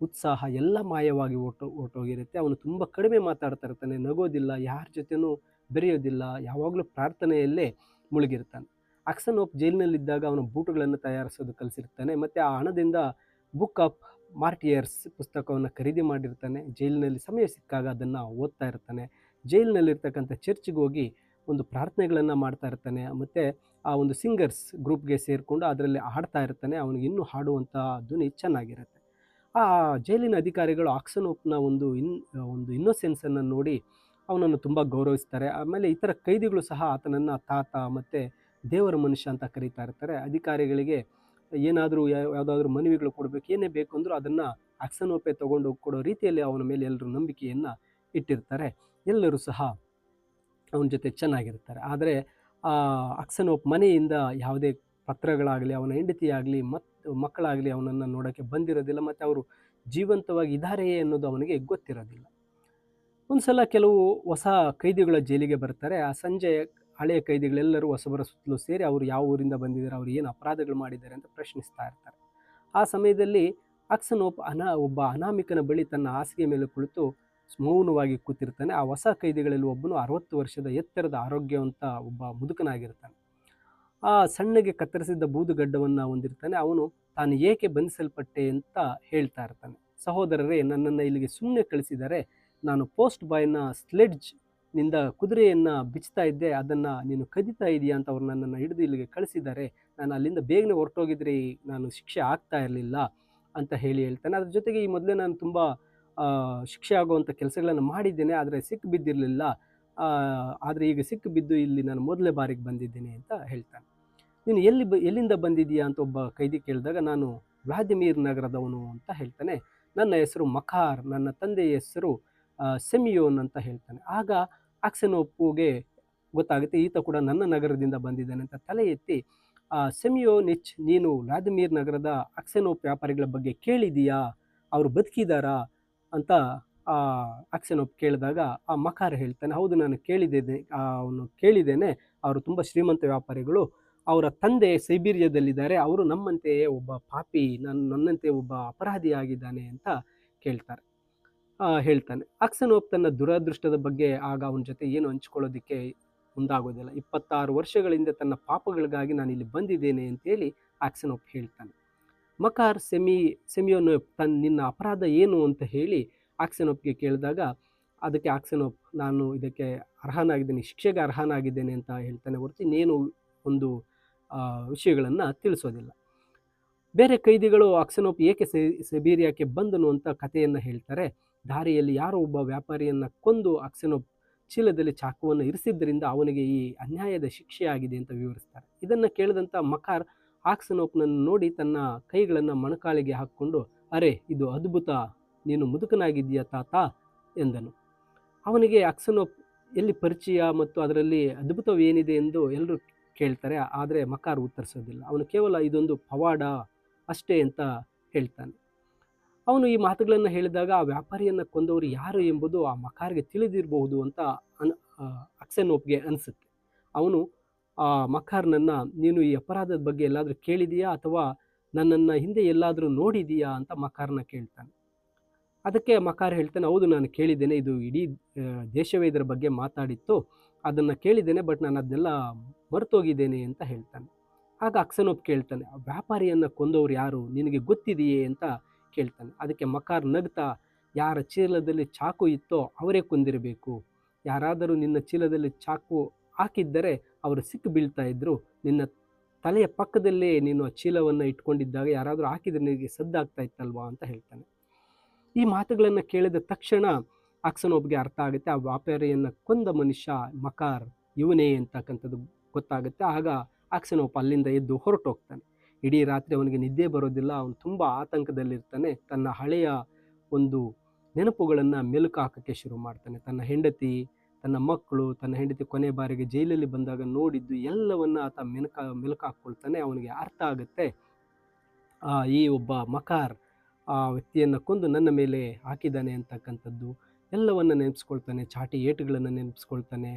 ಉತ್ಸಾಹ ಎಲ್ಲ ಮಾಯವಾಗಿ ಹೊರಟೋಗಿರುತ್ತೆ. ಅವನು ತುಂಬ ಕಡಿಮೆ ಮಾತಾಡ್ತಾ ಇರ್ತಾನೆ, ನಗೋದಿಲ್ಲ, ಯಾರ ಜೊತೆನೂ ಬೆರೆಯೋದಿಲ್ಲ, ಯಾವಾಗಲೂ ಪ್ರಾರ್ಥನೆಯಲ್ಲೇ ಮುಳುಗಿರ್ತಾನೆ. ಅಕ್ಸೆನೋಪ್ ಜೈಲಿನಲ್ಲಿದ್ದಾಗ ಅವನ ಬೂಟುಗಳನ್ನು ತಯಾರಿಸೋದು ಕಲಿಸಿರ್ತಾನೆ. ಮತ್ತು ಆ ಹಣದಿಂದ ಬುಕ್ ಆಫ್ ಮಾರ್ಟಿಯರ್ಸ್ ಪುಸ್ತಕವನ್ನು ಖರೀದಿ ಮಾಡಿರ್ತಾನೆ. ಜೈಲಿನಲ್ಲಿ ಸಮಯ ಸಿಕ್ಕಾಗ ಅದನ್ನು ಓದ್ತಾ ಇರ್ತಾನೆ. ಜೈಲಿನಲ್ಲಿರ್ತಕ್ಕಂಥ ಚರ್ಚ್ಗೆ ಹೋಗಿ ಒಂದು ಪ್ರಾರ್ಥನೆಗಳನ್ನು ಮಾಡ್ತಾ ಇರ್ತಾನೆ. ಮತ್ತು ಆ ಒಂದು ಸಿಂಗರ್ಸ್ ಗ್ರೂಪ್ಗೆ ಸೇರಿಕೊಂಡು ಅದರಲ್ಲಿ ಹಾಡ್ತಾ ಇರ್ತಾನೆ. ಅವನಿಗೆ ಇನ್ನೂ ಹಾಡುವಂಥ ಧ್ವನಿ ಚೆನ್ನಾಗಿರುತ್ತೆ. ಆ ಜೈಲಿನ ಅಧಿಕಾರಿಗಳು ಆಕ್ಸೆನೋಪ್ನ ಒಂದು ಇನ್ನೋಸೆನ್ಸನ್ನು ನೋಡಿ ಅವನನ್ನು ತುಂಬ ಗೌರವಿಸ್ತಾರೆ. ಆಮೇಲೆ ಇತರ ಕೈದಿಗಳು ಸಹ ಆತನನ್ನು ತಾತ ಮತ್ತು ದೇವರ ಮನುಷ್ಯ ಅಂತ ಕರೀತಾ ಇರ್ತಾರೆ. ಅಧಿಕಾರಿಗಳಿಗೆ ಏನಾದರೂ ಯಾವುದಾದ್ರೂ ಮನವಿಗಳು ಕೊಡಬೇಕು, ಏನೇ ಬೇಕು ಅಂದರೂ ಅದನ್ನು ಅಕ್ಸೆನೋಪೇ ತೊಗೊಂಡು ಕೊಡೋ ರೀತಿಯಲ್ಲಿ ಅವನ ಮೇಲೆ ಎಲ್ಲರೂ ನಂಬಿಕೆಯನ್ನು ಇಟ್ಟಿರ್ತಾರೆ. ಎಲ್ಲರೂ ಸಹ ಅವನ ಜೊತೆ ಚೆನ್ನಾಗಿರ್ತಾರೆ. ಆದರೆ ಅಕ್ಸೆನೋಪ್ ಮನೆಯಿಂದ ಯಾವುದೇ ಪತ್ರಗಳಾಗಲಿ, ಅವನ ಹೆಂಡತಿಯಾಗಲಿ ಮತ್ತು ಮಕ್ಕಳಾಗಲಿ ಅವನನ್ನು ನೋಡೋಕ್ಕೆ ಬಂದಿರೋದಿಲ್ಲ. ಮತ್ತು ಅವರು ಜೀವಂತವಾಗಿ ಇದ್ದಾರೆಯೇ ಅನ್ನೋದು ಅವನಿಗೆ ಗೊತ್ತಿರೋದಿಲ್ಲ. ಒಂದು ಸಲ ಕೆಲವು ಹೊಸ ಕೈದಿಗಳ ಜೈಲಿಗೆ ಬರ್ತಾರೆ. ಆ ಸಂಜೆ ಹಳೆಯ ಕೈದಿಗಳೆಲ್ಲರೂ ಹೊಸಬರ ಸುತ್ತಲೂ ಸೇರಿ ಅವರು ಯಾವ ಊರಿಂದ ಬಂದಿದ್ದಾರೆ, ಅವರು ಏನು ಅಪರಾಧಗಳು ಮಾಡಿದ್ದಾರೆ ಅಂತ ಪ್ರಶ್ನಿಸ್ತಾ ಇರ್ತಾರೆ. ಆ ಸಮಯದಲ್ಲಿ ಅಕ್ಸೆನೋಪ್ ಒಬ್ಬ ಅನಾಮಿಕನ ಬಳಿ ತನ್ನ ಹಾಸಿಗೆ ಮೇಲೆ ಕುಳಿತು ಮೌನವಾಗಿ ಕೂತಿರ್ತಾನೆ. ಆ ಹೊಸ ಕೈದಿಗಳಲ್ಲಿ ಒಬ್ಬನು 60 ವರ್ಷದ ಎತ್ತರದ ಆರೋಗ್ಯವಂತ ಒಬ್ಬ ಮುದುಕನಾಗಿರ್ತಾನೆ. ಆ ಸಣ್ಣಗೆ ಕತ್ತರಿಸಿದ್ದ ಬೂದುಗಡ್ಡವನ್ನು ಹೊಂದಿರ್ತಾನೆ. ಅವನು ತಾನು ಏಕೆ ಬಂಧಿಸಲ್ಪಟ್ಟೆ ಅಂತ ಹೇಳ್ತಾ ಇರ್ತಾನೆ. ಸಹೋದರರೇ, ನನ್ನನ್ನು ಇಲ್ಲಿಗೆ ಸುಮ್ಮನೆ ಕಳಿಸಿದ್ದಾರೆ, ನಾನು ಪೋಸ್ಟ್ ಬಾಯ್ನ ಸ್ಲೆಡ್ಜ್ನಿಂದ ಕುದುರೆಯನ್ನು ಬಿಚ್ತಾ ಇದ್ದೆ, ಅದನ್ನು ನೀನು ಕದೀತಾ ಇದೆಯಾ ಅಂತ ಅವ್ರು ನನ್ನನ್ನು ಹಿಡಿದು ಇಲ್ಲಿಗೆ ಕಳಿಸಿದ್ದಾರೆ. ನಾನು ಅಲ್ಲಿಂದ ಬೇಗನೆ ಹೊರಟೋಗಿದ್ರೆ ನಾನು ಶಿಕ್ಷೆ ಆಗ್ತಾ ಇರಲಿಲ್ಲ ಅಂತ ಹೇಳ್ತಾನೆ. ಅದ್ರ ಜೊತೆಗೆ ಈ ಮೊದಲೇ ನಾನು ತುಂಬ ಶಿಕ್ಷೆ ಆಗುವಂಥ ಕೆಲಸಗಳನ್ನು ಮಾಡಿದ್ದೇನೆ, ಆದರೆ ಸಿಕ್ಕು ಬಿದ್ದಿರಲಿಲ್ಲ. ಆದರೆ ಈಗ ಸಿಕ್ಕು ಬಿದ್ದು ಇಲ್ಲಿ ನಾನು ಮೊದಲನೇ ಬಾರಿಗೆ ಬಂದಿದ್ದೇನೆ ಅಂತ ಹೇಳ್ತಾನೆ. ನೀನು ಎಲ್ಲಿಂದ ಬಂದಿದ್ದೀಯಾ ಅಂತ ಒಬ್ಬ ಕೈದಿ ಕೇಳಿದಾಗ, ನಾನು ವ್ಲಾದಿಮಿರ್ ನಗರದವನು ಅಂತ ಹೇಳ್ತಾನೆ. ನನ್ನ ಹೆಸರು ಮಕಾರ್, ನನ್ನ ತಂದೆಯ ಹೆಸರು ಸೆಮಿಯೋನ್ ಅಂತ ಹೇಳ್ತಾನೆ. ಆಗ ಅಕ್ಸೆನೋಪ್ಗೆ ಗೊತ್ತಾಗುತ್ತೆ ಈತ ಕೂಡ ನನ್ನ ನಗರದಿಂದ ಬಂದಿದ್ದಾನೆ ಅಂತ. ತಲೆ ಎತ್ತಿ, ಸೆಮಿಯೋನಿಚ್, ನೀನು ವ್ಲಾದಿಮಿರ್ ನಗರದ ಅಕ್ಸೆನೋಪ್ ವ್ಯಾಪಾರಿಗಳ ಬಗ್ಗೆ ಕೇಳಿದೀಯಾ? ಅವರು ಬದುಕಿದಾರಾ ಅಂತ ಅಕ್ಸೆನೋಪ್ ಕೇಳಿದಾಗ ಆ ಮಕಾರ್ ಹೇಳ್ತಾನೆ, ಹೌದು ನಾನು ಕೇಳಿದ್ದೇನೆ. ಅವರು ತುಂಬ ಶ್ರೀಮಂತ ವ್ಯಾಪಾರಿಗಳು. ಅವರ ತಂದೆ ಸೈಬೀರಿಯಾದಲ್ಲಿದ್ದಾರೆ. ಅವರು ನಮ್ಮಂತೆಯೇ ಒಬ್ಬ ಪಾಪಿ, ನನ್ನಂತೆ ಒಬ್ಬ ಅಪರಾಧಿ ಆಗಿದ್ದಾನೆ ಅಂತ ಹೇಳ್ತಾನೆ. ಅಕ್ಸೆನೋಪ್ ತನ್ನ ದುರದೃಷ್ಟದ ಬಗ್ಗೆ ಆಗ ಅವನ ಜೊತೆ ಏನು ಹಂಚ್ಕೊಳ್ಳೋದಕ್ಕೆ ಮುಂದಾಗೋದಿಲ್ಲ. 26 ವರ್ಷಗಳಿಂದ ತನ್ನ ಪಾಪಗಳಿಗಾಗಿ ನಾನು ಇಲ್ಲಿ ಬಂದಿದ್ದೇನೆ ಅಂತೇಳಿ ಅಕ್ಸೆನೋಪ್ ಹೇಳ್ತಾನೆ. ಮಕಾರ್ ಸೆಮಿಯೋನೋಪ್ ನಿನ್ನ ಅಪರಾಧ ಏನು ಅಂತ ಹೇಳಿ ಅಕ್ಸೆನೋಪ್ಗೆ ಕೇಳಿದಾಗ, ಅದಕ್ಕೆ ಅಕ್ಸೆನೋಪ್, ನಾನು ಇದಕ್ಕೆ ಅರ್ಹನಾಗಿದ್ದೇನೆ, ಶಿಕ್ಷೆಗೆ ಅರ್ಹನಾಗಿದ್ದೇನೆ ಅಂತ ಹೇಳ್ತಾನೆ ಹೊರತು ಇನ್ನೇನು ಒಂದು ವಿಷಯಗಳನ್ನು ತಿಳಿಸೋದಿಲ್ಲ. ಬೇರೆ ಕೈದಿಗಳು ಅಕ್ಸೆನೋಪ್ ಏಕೆ ಸೈಬೀರಿಯಾಕ್ಕೆ ಬಂದನು ಅಂತ ಕಥೆಯನ್ನು ಹೇಳ್ತಾರೆ. ದಾರಿಯಲ್ಲಿ ಯಾರೋ ಒಬ್ಬ ವ್ಯಾಪಾರಿಯನ್ನು ಕೊಂದು ಅಕ್ಸೆನೋಪ್ ಚೀಲದಲ್ಲಿ ಚಾಕುವನ್ನು ಇರಿಸಿದ್ದರಿಂದ ಅವನಿಗೆ ಈ ಅನ್ಯಾಯದ ಶಿಕ್ಷೆಯಾಗಿದೆ ಅಂತ ವಿವರಿಸ್ತಾರೆ. ಇದನ್ನು ಕೇಳಿದಂಥ ಮಕಾರ್ ಅಕ್ಸೆನೋಪ್ನನ್ನು ನೋಡಿ ತನ್ನ ಕೈಗಳನ್ನು ಮೊಣಕಾಲಿಗೆ ಹಾಕ್ಕೊಂಡು, ಅರೆ ಇದು ಅದ್ಭುತ, ನೀನು ಮುದುಕನಾಗಿದ್ದೀಯಾ ತಾತ ಎಂದನು. ಅವನಿಗೆ ಅಕ್ಸೆನೋಪ್ ಎಲ್ಲಿ ಪರಿಚಯ ಮತ್ತು ಅದರಲ್ಲಿ ಅದ್ಭುತವೇನಿದೆ ಎಂದು ಎಲ್ಲರೂ ಕೇಳ್ತಾರೆ. ಆದರೆ ಮಕಾರ್ ಉತ್ತರಿಸೋದಿಲ್ಲ. ಅವನು ಕೇವಲ ಇದೊಂದು ಪವಾಡ ಅಷ್ಟೇ ಅಂತ ಹೇಳ್ತಾನೆ. ಅವನು ಈ ಮಾತುಗಳನ್ನು ಹೇಳಿದಾಗ ಆ ವ್ಯಾಪಾರಿಯನ್ನು ಕೊಂದವರು ಯಾರು ಎಂಬುದು ಆ ಮಕಾರ್ಗೆ ತಿಳಿದಿರಬಹುದು ಅಂತ ಅಕ್ಸೆನೋಪ್ಗೆ ಅನಿಸುತ್ತೆ. ಅವನು ಆ ಮಕಾರ್ನನ್ನು, ನೀನು ಈ ಅಪರಾಧದ ಬಗ್ಗೆ ಎಲ್ಲಾದರೂ ಕೇಳಿದೀಯಾ ಅಥವಾ ನನ್ನನ್ನು ಹಿಂದೆ ಎಲ್ಲಾದರೂ ನೋಡಿದೀಯಾ ಅಂತ ಮಕಾರ್ನ ಕೇಳ್ತಾನೆ. ಅದಕ್ಕೆ ಮಕಾರ್ ಹೇಳ್ತಾನೆ, ಹೌದು ನಾನು ಕೇಳಿದ್ದೇನೆ, ಇದು ಇಡೀ ದೇಶವೇ ಇದರ ಬಗ್ಗೆ ಮಾತಾಡಿತ್ತು, ಅದನ್ನು ಕೇಳಿದ್ದೇನೆ, ಬಟ್ ನಾನು ಅದನ್ನೆಲ್ಲ ಮರೆತೋಗಿದ್ದೇನೆ ಅಂತ ಹೇಳ್ತಾನೆ. ಆಗ ಅಕ್ಸೆನೋಪ್ ಕೇಳ್ತಾನೆ, ವ್ಯಾಪಾರಿಯನ್ನು ಕೊಂದವರು ಯಾರು, ನಿನಗೆ ಗೊತ್ತಿದೆಯೇ ಅಂತ ಕೇಳ್ತಾನೆ. ಅದಕ್ಕೆ ಮಕಾರ್ ನಗ್ತಾ, ಯಾರ ಚೀಲದಲ್ಲಿ ಚಾಕು ಇತ್ತೋ ಅವರೇ ಕೊಂದಿರಬೇಕು. ಯಾರಾದರೂ ನಿನ್ನ ಚೀಲದಲ್ಲಿ ಚಾಕು ಹಾಕಿದ್ದರೆ ಅವರು ಸಿಕ್ಕು ಬೀಳ್ತಾ ಇದ್ರು. ನಿನ್ನ ತಲೆಯ ಪಕ್ಕದಲ್ಲೇ ನೀನು ಆ ಚೀಲವನ್ನು ಇಟ್ಕೊಂಡಿದ್ದಾಗ ಯಾರಾದರೂ ಹಾಕಿದ್ರೆ ನಿನಗೆ ಸದ್ದಾಗ್ತಾ ಇತ್ತಲ್ವಾ ಅಂತ ಹೇಳ್ತಾನೆ. ಈ ಮಾತುಗಳನ್ನು ಕೇಳಿದ ತಕ್ಷಣ ಅಕ್ಸೆನೋಪ್ಗೆ ಅರ್ಥ ಆಗುತ್ತೆ, ಆ ವ್ಯಾಪಾರಿಯನ್ನು ಕೊಂದ ಮನುಷ್ಯ ಮಕಾರ್ ಇವನೇ ಅಂತಕ್ಕಂಥದ್ದು ಗೊತ್ತಾಗುತ್ತೆ. ಆಗ ಅಕ್ಸೆನೋಪ್ ಅಲ್ಲಿಂದ ಎದ್ದು ಹೊರಟೋಗ್ತಾನೆ. ಇಡೀ ರಾತ್ರಿ ಅವನಿಗೆ ನಿದ್ದೆ ಬರೋದಿಲ್ಲ. ಅವನು ತುಂಬ ಆತಂಕದಲ್ಲಿರ್ತಾನೆ. ತನ್ನ ಹಳೆಯ ಒಂದು ನೆನಪುಗಳನ್ನು ಮೆಲುಕು ಹಾಕೋಕ್ಕೆ ಶುರು ಮಾಡ್ತಾನೆ. ತನ್ನ ಹೆಂಡತಿ, ತನ್ನ ಮಕ್ಕಳು, ತನ್ನ ಹೆಂಡತಿ ಕೊನೆ ಬಾರಿಗೆ ಜೈಲಲ್ಲಿ ಬಂದಾಗ ನೋಡಿದ್ದು ಎಲ್ಲವನ್ನ ಆತ ಮೆಲುಕು ಹಾಕ್ಕೊಳ್ತಾನೆ. ಅವನಿಗೆ ಅರ್ಥ ಆಗುತ್ತೆ, ಈ ಒಬ್ಬ ಮಕಾರ್ ಆ ವ್ಯಕ್ತಿಯನ್ನು ಕೊಂದು ನನ್ನ ಮೇಲೆ ಹಾಕಿದ್ದಾನೆ ಅಂತಕ್ಕಂಥದ್ದು ಎಲ್ಲವನ್ನ ನೆನೆಸ್ಕೊಳ್ತಾನೆ. ಚಾಟಿ ಏಟುಗಳನ್ನು ನೆನೆಸ್ಕೊಳ್ತಾನೆ.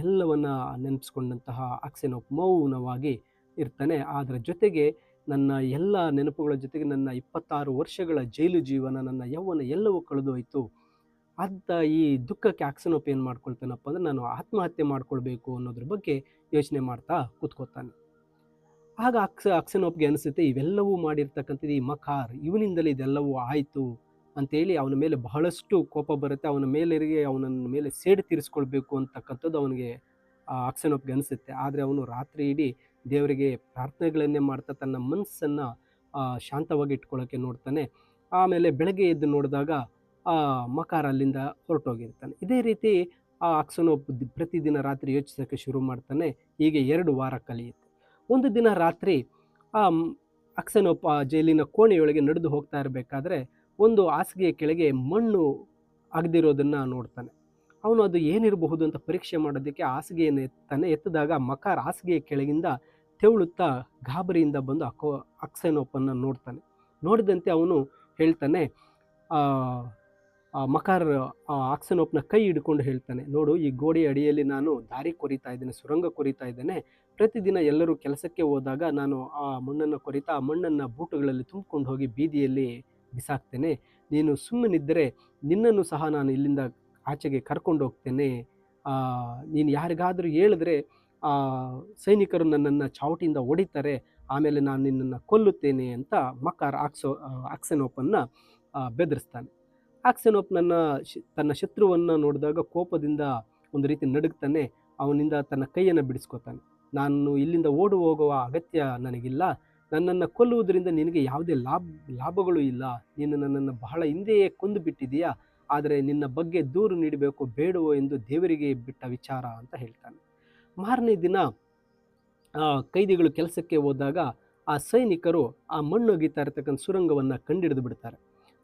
ಎಲ್ಲವನ್ನ ನೆನೆಸ್ಕೊಂಡಂತಹ ಅಕ್ಸೆನೋಪ್ ಮೌನವಾಗಿ ಇರ್ತಾನೆ. ಅದರ ಜೊತೆಗೆ ನನ್ನ ಎಲ್ಲ ನೆನಪುಗಳ ಜೊತೆಗೆ ನನ್ನ 26 ವರ್ಷಗಳ ಜೈಲು ಜೀವನ, ನನ್ನ ಯೌವನ ಎಲ್ಲವೂ ಕಳೆದು ಹೋಯಿತು ಅಂತ ಈ ದುಃಖಕ್ಕೆ ಅಕ್ಸೆನೋಪ್ ಏನು ಮಾಡ್ಕೊಳ್ತಾನಪ್ಪ ಅಂದರೆ, ನಾನು ಆತ್ಮಹತ್ಯೆ ಮಾಡ್ಕೊಳ್ಬೇಕು ಅನ್ನೋದ್ರ ಬಗ್ಗೆ ಯೋಚನೆ ಮಾಡ್ತಾ ಕೂತ್ಕೋತಾನೆ. ಆಗ ಅಕ್ಸೆನೋಪ್ಗೆ ಅನಿಸುತ್ತೆ, ಇವೆಲ್ಲವೂ ಮಾಡಿರ್ತಕ್ಕಂಥದ್ದು ಈ ಮಕಾರ್, ಇವನಿಂದಲೇ ಇದೆಲ್ಲವೂ ಆಯಿತು ಅಂತೇಳಿ ಅವನ ಮೇಲೆ ಬಹಳಷ್ಟು ಕೋಪ ಬರುತ್ತೆ. ಅವನ ಮೇಲೆ ಸೇಡು ತೀರಿಸ್ಕೊಳ್ಬೇಕು ಅಂತಕ್ಕಂಥದ್ದು ಅವನಿಗೆ ಅಕ್ಸೆನೋಪ್ಗೆ ಅನಿಸುತ್ತೆ. ಆದರೆ ಅವನು ರಾತ್ರಿ ಇಡೀ ದೇವರಿಗೆ ಪ್ರಾರ್ಥನೆಗಳನ್ನೇ ಮಾಡ್ತಾ ತನ್ನ ಮನಸ್ಸನ್ನು ಶಾಂತವಾಗಿ ಇಟ್ಕೊಳ್ಳೋಕ್ಕೆ ನೋಡ್ತಾನೆ. ಆಮೇಲೆ ಬೆಳಗ್ಗೆ ಎದ್ದು ನೋಡಿದಾಗ ಮಕಾರ್ ಅಲ್ಲಿಂದ ಹೊರಟೋಗಿರ್ತಾನೆ. ಇದೇ ರೀತಿ ಅಕ್ಸೆನೋಪ್ ಪ್ರತಿದಿನ ರಾತ್ರಿ ಯೋಚಿಸೋಕ್ಕೆ ಶುರು ಮಾಡ್ತಾನೆ. ಹೀಗೆ 2 ವಾರ ಕಳೆಯುತ್ತೆ. ಒಂದು ದಿನ ರಾತ್ರಿ ಅಕ್ಸೆನೋಪ್ ಜೈಲಿನ ಕೋಣೆಯೊಳಗೆ ನಡೆದು ಹೋಗ್ತಾ ಇರಬೇಕಾದ್ರೆ ಒಂದು ಹಾಸಿಗೆಯ ಕೆಳಗೆ ಮಣ್ಣು ಅಗದಿರೋದನ್ನು ನೋಡ್ತಾನೆ. ಅವನು ಅದು ಏನಿರಬಹುದು ಅಂತ ಪರೀಕ್ಷೆ ಮಾಡೋದಕ್ಕೆ ಹಾಸಿಗೆಯನ್ನು ಎತ್ತಿದಾಗ ಮಕಾರ್ ಹಾಸಿಗೆಯ ಕೆಳಗಿಂದ ತೆವಳುತ್ತಾ ಗಾಬರಿಯಿಂದ ಬಂದು ಅಕ್ಸೆನೋಪನ್ನು ನೋಡ್ತಾನೆ. ನೋಡಿದಂತೆ ಅವನು ಹೇಳ್ತಾನೆ, ಮಕಾರ್ ಅಕ್ಸೆನೋಪ್ನ ಕೈ ಹಿಡ್ಕೊಂಡು ಹೇಳ್ತಾನೆ, ನೋಡು, ಈ ಗೋಡೆಯ ಅಡಿಯಲ್ಲಿ ನಾನು ದಾರಿ ಕೊರಿತಾ ಇದ್ದೇನೆ, ಸುರಂಗ ಕೊರಿತಾ ಇದ್ದೇನೆ. ಪ್ರತಿದಿನ ಎಲ್ಲರೂ ಕೆಲಸಕ್ಕೆ ಹೋದಾಗ ನಾನು ಆ ಮಣ್ಣನ್ನು ಕೊರಿತಾ ಆ ಮಣ್ಣನ್ನು ಬೂಟುಗಳಲ್ಲಿ ತುಂಬಿಕೊಂಡು ಹೋಗಿ ಬೀದಿಯಲ್ಲಿ ಬಿಸಾಕ್ತೇನೆ. ನೀನು ಸುಮ್ಮನಿದ್ದರೆ ನಿನ್ನನ್ನು ಸಹ ನಾನು ಇಲ್ಲಿಂದ ಆಚೆಗೆ ಕರ್ಕೊಂಡು ಹೋಗ್ತೇನೆ. ನೀನು ಯಾರಿಗಾದರೂ ಹೇಳಿದ್ರೆ ಸೈನಿಕರು ನನ್ನನ್ನು ಚಾವಟಿಯಿಂದ ಹೊಡಿತಾರೆ, ಆಮೇಲೆ ನಾನು ನಿನ್ನನ್ನು ಕೊಲ್ಲುತ್ತೇನೆ ಅಂತ ಮಕಾರ್ ಅಕ್ಸೆನೋಪನ್ನು ಬೆದರಿಸ್ತಾನೆ. ಅಕ್ಸೆನೋಪ್ ತನ್ನ ಶತ್ರುವನ್ನು ನೋಡಿದಾಗ ಕೋಪದಿಂದ ಒಂದು ರೀತಿ ನಡುಗ್ತಾನೆ. ಅವನಿಂದ ತನ್ನ ಕೈಯನ್ನು ಬಿಡಿಸ್ಕೊತಾನೆ. ನಾನು ಇಲ್ಲಿಂದ ಓಡಿ ಹೋಗುವ ಅಗತ್ಯ ನನಗಿಲ್ಲ, ನನ್ನನ್ನು ಕೊಲ್ಲುವುದರಿಂದ ನಿನಗೆ ಯಾವುದೇ ಲಾಭಗಳು ಇಲ್ಲ. ನೀನು ನನ್ನನ್ನು ಬಹಳ ಹಿಂದೆಯೇ ಕೊಂದು ಬಿಟ್ಟಿದೀಯಾ, ಆದರೆ ನಿನ್ನ ಬಗ್ಗೆ ದೂರು ನೀಡಬೇಕು ಬೇಡವೋ ಎಂದು ದೇವರಿಗೆ ಬಿಟ್ಟ ವಿಚಾರ ಅಂತ ಹೇಳ್ತಾನೆ. ಮಾರನೇ ದಿನ ಕೈದಿಗಳು ಕೆಲಸಕ್ಕೆ ಹೋದಾಗ ಆ ಸೈನಿಕರು ಆ ಮಣ್ಣು ಒಗಿತಾ ಇರತಕ್ಕಂಥ ಸುರಂಗವನ್ನು ಕಂಡಿಡಿದು ಬಿಡ್ತಾರೆ.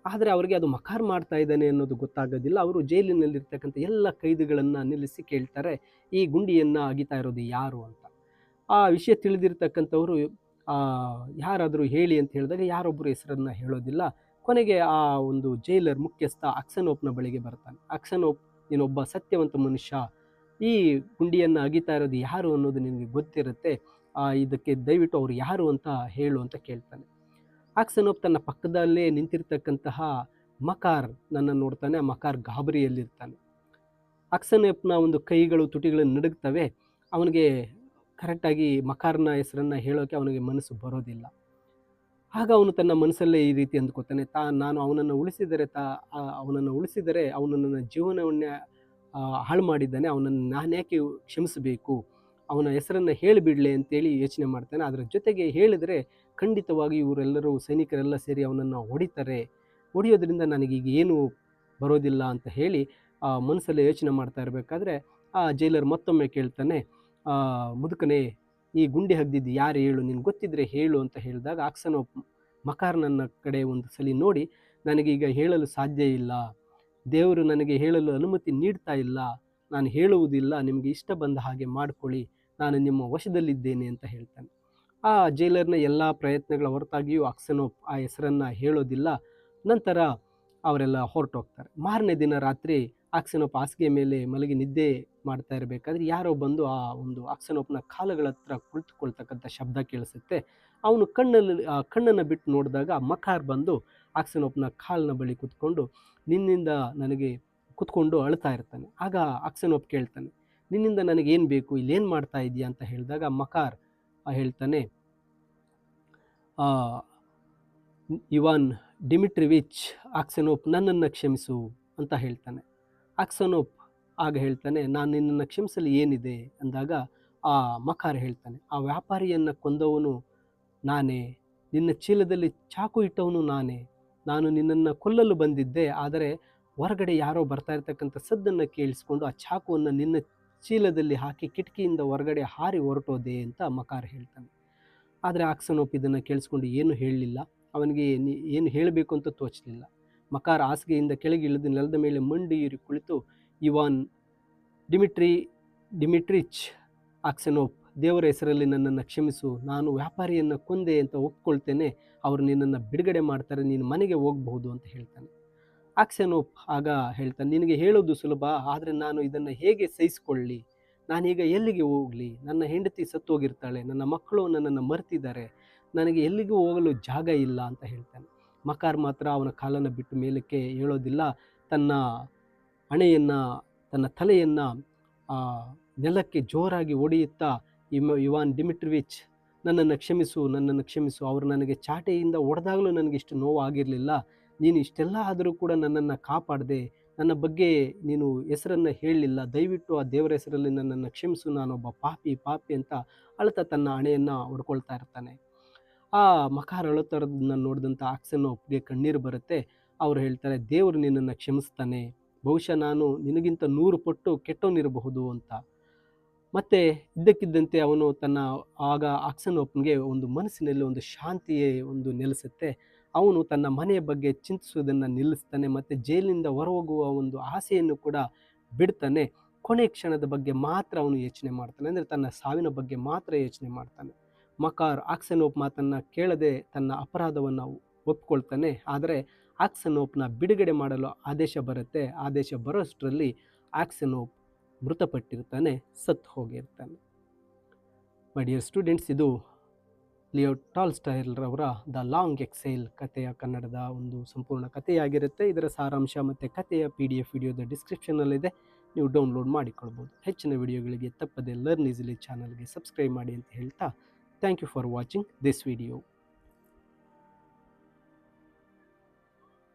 ಆದರೆ ಅವರಿಗೆ ಅದು ಮಕಾರ್ ಮಾಡ್ತಾ ಇದ್ದಾನೆ ಅನ್ನೋದು ಗೊತ್ತಾಗೋದಿಲ್ಲ. ಅವರು ಜೈಲಿನಲ್ಲಿರ್ತಕ್ಕಂಥ ಎಲ್ಲ ಕೈದಿಗಳನ್ನು ನಿಲ್ಲಿಸಿ ಕೇಳ್ತಾರೆ, ಈ ಗುಂಡಿಯನ್ನು ಅಗಿತಾ ಇರೋದು ಯಾರು ಅಂತ. ಆ ವಿಷಯ ತಿಳಿದಿರ್ತಕ್ಕಂಥವರು ಯಾರಾದರೂ ಹೇಳಿ ಅಂತ ಹೇಳಿದಾಗ ಯಾರೊಬ್ಬರು ಹೆಸರನ್ನು ಹೇಳೋದಿಲ್ಲ. ಕೊನೆಗೆ ಆ ಒಂದು ಜೈಲರ್ ಮುಖ್ಯಸ್ಥ ಅಕ್ಸನೋಪ್ನ ಬಳಿಗೆ ಬರ್ತಾನೆ. ಅಕ್ಸನೋಪ್, ನೀನೊಬ್ಬ ಸತ್ಯವಂತ ಮನುಷ್ಯ, ಈ ಗುಂಡಿಯನ್ನು ಅಗಿತಾ ಇರೋದು ಯಾರು ಅನ್ನೋದು ನಿನಗೆ ಗೊತ್ತಿರುತ್ತೆ, ಇದಕ್ಕೆ ದಯವಿಟ್ಟು ಅವ್ರು ಯಾರು ಅಂತ ಹೇಳು ಅಂತ ಕೇಳ್ತಾನೆ. ಅಕ್ಸನೋಪ್ ತನ್ನ ಪಕ್ಕದಲ್ಲೇ ನಿಂತಿರ್ತಕ್ಕಂತಹ ಮಕಾರ್ ನನ್ನನ್ನು ನೋಡ್ತಾನೆ. ಆ ಮಕಾರ್ ಗಾಬರಿಯಲ್ಲಿರ್ತಾನೆ. ಅಕ್ಸನೋಪ್ನ ಒಂದು ಕೈಗಳು ತುಟಿಗಳು ನಡುಗ್ತವೆ. ಅವನಿಗೆ ಕರೆಕ್ಟಾಗಿ ಮಕಾರ್ನ ಹೆಸರನ್ನು ಹೇಳೋಕೆ ಅವನಿಗೆ ಮನಸ್ಸು ಬರೋದಿಲ್ಲ. ಆಗ ಅವನು ತನ್ನ ಮನಸ್ಸಲ್ಲೇ ಈ ರೀತಿ ಅಂದ್ಕೋತಾನೆ, ನಾನು ಅವನನ್ನು ಉಳಿಸಿದರೆ ಅವನು ನನ್ನ ಜೀವನವನ್ನೇ ಹಾಳು ಮಾಡಿದ್ದಾನೆ, ಅವನನ್ನು ನಾನ್ಯಾಕೆ ಕ್ಷಮಿಸಬೇಕು, ಅವನ ಹೆಸರನ್ನು ಹೇಳಿಬಿಡಲೆ ಅಂತೇಳಿ ಯೋಚನೆ ಮಾಡ್ತಾನೆ. ಅದರ ಜೊತೆಗೆ ಹೇಳಿದರೆ ಖಂಡಿತವಾಗಿ ಇವರೆಲ್ಲರೂ ಸೈನಿಕರೆಲ್ಲ ಸೇರಿ ಅವನನ್ನು ಹೊಡೆಯೋದ್ರಿಂದ ನನಗೀಗ ಏನು ಬರೋದಿಲ್ಲ ಅಂತ ಹೇಳಿ ಮನಸ್ಸಲ್ಲೇ ಯೋಚನೆ ಮಾಡ್ತಾ ಇರಬೇಕಾದ್ರೆ ಆ ಜೈಲರ್ ಮತ್ತೊಮ್ಮೆ ಕೇಳ್ತಾನೆ, ಮುದುಕನೇ, ಈ ಗುಂಡಿ ಹಗ್ದಿದ್ದು ಯಾರು ಹೇಳು, ನಿನ್ಗೆ ಗೊತ್ತಿದ್ರೆ ಹೇಳು ಅಂತ ಹೇಳಿದಾಗ ಅಕ್ಸನೋಪ್ ಮಕಾರ್ನನ್ನ ಕಡೆ ಒಂದು ಸಲ ನೋಡಿ, ನನಗೀಗ ಹೇಳಲು ಸಾಧ್ಯ ಇಲ್ಲ, ದೇವರು ನನಗೆ ಹೇಳಲು ಅನುಮತಿ ನೀಡ್ತಾ ಇಲ್ಲ, ನಾನು ಹೇಳುವುದಿಲ್ಲ, ನಿಮಗೆ ಇಷ್ಟ ಬಂದ ಹಾಗೆ ಮಾಡ್ಕೊಳ್ಳಿ, ನಾನು ನಿಮ್ಮ ವಶದಲ್ಲಿದ್ದೇನೆ ಅಂತ ಹೇಳ್ತಾನೆ. ಆ ಜೈಲರ್ನ ಎಲ್ಲ ಪ್ರಯತ್ನಗಳ ಹೊರತಾಗಿಯೂ ಅಕ್ಸನೋಪ್ ಆ ಹೆಸರನ್ನು ಹೇಳೋದಿಲ್ಲ. ನಂತರ ಅವರೆಲ್ಲ ಹೊರಟೋಗ್ತಾರೆ. ಮಾರನೇ ದಿನ ರಾತ್ರಿ ಅಕ್ಸನೋಪ್ ಹಾಸಿಗೆ ಮೇಲೆ ಮಲಗಿ ನಿದ್ದೆ ಮಾಡ್ತಾ ಇರಬೇಕಾದ್ರೆ ಯಾರೋ ಬಂದು ಆ ಒಂದು ಅಕ್ಸನೋಪ್ನ ಕಾಲುಗಳ ಹತ್ರ ಕುಳಿತುಕೊಳ್ತಕ್ಕಂಥ ಶಬ್ದ ಕೇಳಿಸುತ್ತೆ. ಅವನು ಕಣ್ಣನ್ನು ಬಿಟ್ಟು ನೋಡಿದಾಗ ಮಕಾರ್ ಬಂದು ಅಕ್ಸನೋಪ್ನ ಕಾಲಿನ ಬಳಿ ನಿನ್ನಿಂದ ನನಗೆ ಕುತ್ಕೊಂಡು ಅಳ್ತಾ ಇರ್ತಾನೆ. ಆಗ ಅಕ್ಸನೋಪ್ ಕೇಳ್ತಾನೆ, ನಿನ್ನಿಂದ ನನಗೇನು ಬೇಕು, ಇಲ್ಲೇನು ಮಾಡ್ತಾ ಇದೆಯಾ ಅಂತ ಹೇಳಿದಾಗ ಮಕಾರ್ ಹೇಳ್ತಾನೆ, ಇವಾನ್ ಡಿಮಿಟ್ರಿವಿಚ್, ಅಕ್ಸನೋಪ್ ನನ್ನನ್ನು ಕ್ಷಮಿಸು ಅಂತ ಹೇಳ್ತಾನೆ. ಅಕ್ಸನೋಪ್ ಆಗ ಹೇಳ್ತಾನೆ, ನಾನು ನಿನ್ನನ್ನು ಕ್ಷಮಿಸಲು ಏನಿದೆ ಅಂದಾಗ ಆ ಮಕಾರ್ ಹೇಳ್ತಾನೆ, ಆ ವ್ಯಾಪಾರಿಯನ್ನು ಕೊಂದವನು ನಾನೇ, ನಿನ್ನ ಚೀಲದಲ್ಲಿ ಚಾಕು ಇಟ್ಟವನು ನಾನೇ, ನಾನು ನಿನ್ನನ್ನು ಕೊಲ್ಲಲು ಬಂದಿದ್ದೆ, ಆದರೆ ಹೊರಗಡೆ ಯಾರೋ ಬರ್ತಾ ಇರ್ತಕ್ಕಂಥ ಸದ್ದನ್ನು ಕೇಳಿಸ್ಕೊಂಡು ಆ ಚಾಕುವನ್ನು ನಿನ್ನ ಚೀಲದಲ್ಲಿ ಹಾಕಿ ಕಿಟಕಿಯಿಂದ ಹೊರಗಡೆ ಹಾರಿ ಹೊರಟೋದೆ ಅಂತ ಮಕಾರ್ ಹೇಳ್ತಾನೆ. ಆದರೆ ಅಕ್ಸನೋಪ್ ಇದನ್ನು ಕೇಳಿಸ್ಕೊಂಡು ಏನು ಹೇಳಲಿಲ್ಲ. ಅವನಿಗೆ ಏನು ಹೇಳಬೇಕು ಅಂತ ತೋಚಲಿಲ್ಲ. ಮಕಾರ್ ಹಾಸಿಗೆಯಿಂದ ಕೆಳಗೆ ಇಳಿದು ನೆಲದ ಮೇಲೆ ಮಂಡಿಯೂರಿ ಕುಳಿತು, ಇವಾನ್ ಡಿಮಿಟ್ರಿಚ್ ಅಕ್ಸನೋಪ್, ದೇವರ ಹೆಸರಲ್ಲಿ ನನ್ನನ್ನು ಕ್ಷಮಿಸು, ನಾನು ವ್ಯಾಪಾರಿಯನ್ನು ಕೊಂದೆ ಅಂತ ಒಪ್ಕೊಳ್ತೇನೆ, ಅವರು ನಿನ್ನನ್ನು ಬಿಡುಗಡೆ ಮಾಡ್ತಾರೆ, ನೀನು ಮನೆಗೆ ಹೋಗಬಹುದು ಅಂತ ಹೇಳ್ತಾನೆ. ಅಕ್ಸನೋಪ್ ಆಗ ಹೇಳ್ತಾನೆ, ನಿನಗೆ ಹೇಳೋದು ಸುಲಭ, ಆದರೆ ನಾನು ಇದನ್ನು ಹೇಗೆ ಸಹಿಸಿಕೊಳ್ಳಿ, ನಾನೀಗ ಎಲ್ಲಿಗೆ ಹೋಗಲಿ, ನನ್ನ ಹೆಂಡತಿ ಸತ್ತೋಗಿರ್ತಾಳೆ, ನನ್ನ ಮಕ್ಕಳು ನನ್ನನ್ನು ಮರೆತಿದ್ದಾರೆ, ನನಗೆ ಎಲ್ಲಿಗೂ ಹೋಗಲು ಜಾಗ ಇಲ್ಲ ಅಂತ ಹೇಳ್ತಾನೆ. ಮಕಾರ್ ಮಾತ್ರ ಅವನ ಕಾಲನ್ನು ಬಿಟ್ಟು ಮೇಲಕ್ಕೆ ಹೇಳೋದಿಲ್ಲ. ತನ್ನ ಹಣೆಯನ್ನು, ತನ್ನ ತಲೆಯನ್ನು ನೆಲಕ್ಕೆ ಜೋರಾಗಿ ಹೊಡೆಯುತ್ತಾ, ಇವಾನ್ ಡಿಮಿಟ್ರಿವಿಚ್ ನನ್ನನ್ನು ಕ್ಷಮಿಸು, ಅವರು ನನಗೆ ಚಾಟೆಯಿಂದ ಹೊಡೆದಾಗಲೂ ನನಗಿಷ್ಟು ನೋವು ಆಗಿರಲಿಲ್ಲ, ನೀನು ಇಷ್ಟೆಲ್ಲ ಆದರೂ ಕೂಡ ನನ್ನನ್ನು ಕಾಪಾಡದೆ, ನನ್ನ ಬಗ್ಗೆ ನೀನು ಹೆಸರನ್ನು ಹೇಳಲಿಲ್ಲ, ದಯವಿಟ್ಟು ಆ ದೇವರ ಹೆಸರಲ್ಲಿ ನನ್ನನ್ನು ಕ್ಷಮಿಸು, ನಾನೊಬ್ಬ ಪಾಪಿ ಅಂತ ಅಳ್ತಾ ತನ್ನ ಹಣೆಯನ್ನು ಹೊಡ್ಕೊಳ್ತಾ ಇರ್ತಾನೆ. ಆ ಮಕಾರ್ ಅಳುತ್ತರೋದನ್ನ ನೋಡಿದಂಥ ಅಕ್ಸನೋಪ್ಗೆ ಕಣ್ಣೀರು ಬರುತ್ತೆ. ಅವರು ಹೇಳ್ತಾರೆ, ದೇವರು ನಿನ್ನನ್ನು ಕ್ಷಮಿಸ್ತಾನೆ, ಬಹುಶಃ ನಾನು ನಿನಗಿಂತ 100 ಪಟ್ಟು ಕೆಟ್ಟವನಿರಬಹುದು ಅಂತ. ಮತ್ತೆ ಇದ್ದಕ್ಕಿದ್ದಂತೆ ಅವನು ಆಗ ಅಕ್ಸನೋಪ್ಗೆ ಒಂದು ಮನಸ್ಸಿನಲ್ಲಿ ಒಂದು ಶಾಂತಿಯೇ ಒಂದು ನೆಲೆಸುತ್ತೆ. ಅವನು ತನ್ನ ಮನೆಯ ಬಗ್ಗೆ ಚಿಂತಿಸುವುದನ್ನು ನಿಲ್ಲಿಸ್ತಾನೆ, ಮತ್ತು ಜೈಲಿನಿಂದ ಹೊರಹೋಗುವ ಒಂದು ಆಸೆಯನ್ನು ಕೂಡ ಬಿಡ್ತಾನೆ. ಕೊನೆ ಕ್ಷಣದ ಬಗ್ಗೆ ಮಾತ್ರ ಅವನು ಯೋಚನೆ ಮಾಡ್ತಾನೆ, ಅಂದರೆ ತನ್ನ ಸಾವಿನ ಬಗ್ಗೆ ಮಾತ್ರ ಯೋಚನೆ ಮಾಡ್ತಾನೆ. ಮಕಾರ್ ಅಕ್ಸನೋಪ್ ಮಾತನ್ನು ಕೇಳದೆ ತನ್ನ ಅಪರಾಧವನ್ನು ಒಪ್ಕೊಳ್ತಾನೆ. ಆದರೆ ಅಕ್ಸನೋಪ್ನ ಬಿಡುಗಡೆ ಮಾಡಲು ಆದೇಶ ಬರುತ್ತೆ. ಆದೇಶ ಬರೋಷ್ಟರಲ್ಲಿ ಅಕ್ಸನೋಪ್ ಮೃತಪಟ್ಟಿರ್ತಾನೆ, ಸತ್ತು ಹೋಗಿರ್ತಾನೆ. ಮೈ ಡಿಯರ್ ಸ್ಟೂಡೆಂಟ್ಸ್, ಇದು ಲಿಯೋ ಟಾಲ್ಸ್ಟಾಯ್ರವರ ದ ಲಾಂಗ್ ಎಕ್ಸೈಲ್ ಕಥೆಯ ಕನ್ನಡದ ಒಂದು ಸಂಪೂರ್ಣ ಕಥೆಯಾಗಿರುತ್ತೆ. ಇದರ ಸಾರಾಂಶ ಮತ್ತು ಕಥೆಯ PDF ವಿಡಿಯೋದ ಡಿಸ್ಕ್ರಿಪ್ಷನಲ್ಲಿದೆ, ನೀವು ಡೌನ್ಲೋಡ್ ಮಾಡಿಕೊಳ್ಬೋದು. ಹೆಚ್ಚಿನ ವಿಡಿಯೋಗಳಿಗೆ ತಪ್ಪದೆ ಲರ್ನ್ ಈಸಿಲಿ ಚಾನಲ್ಗೆ ಸಬ್ಸ್ಕ್ರೈಬ್ ಮಾಡಿ ಅಂತ ಹೇಳ್ತಾ, thank you for watching this video.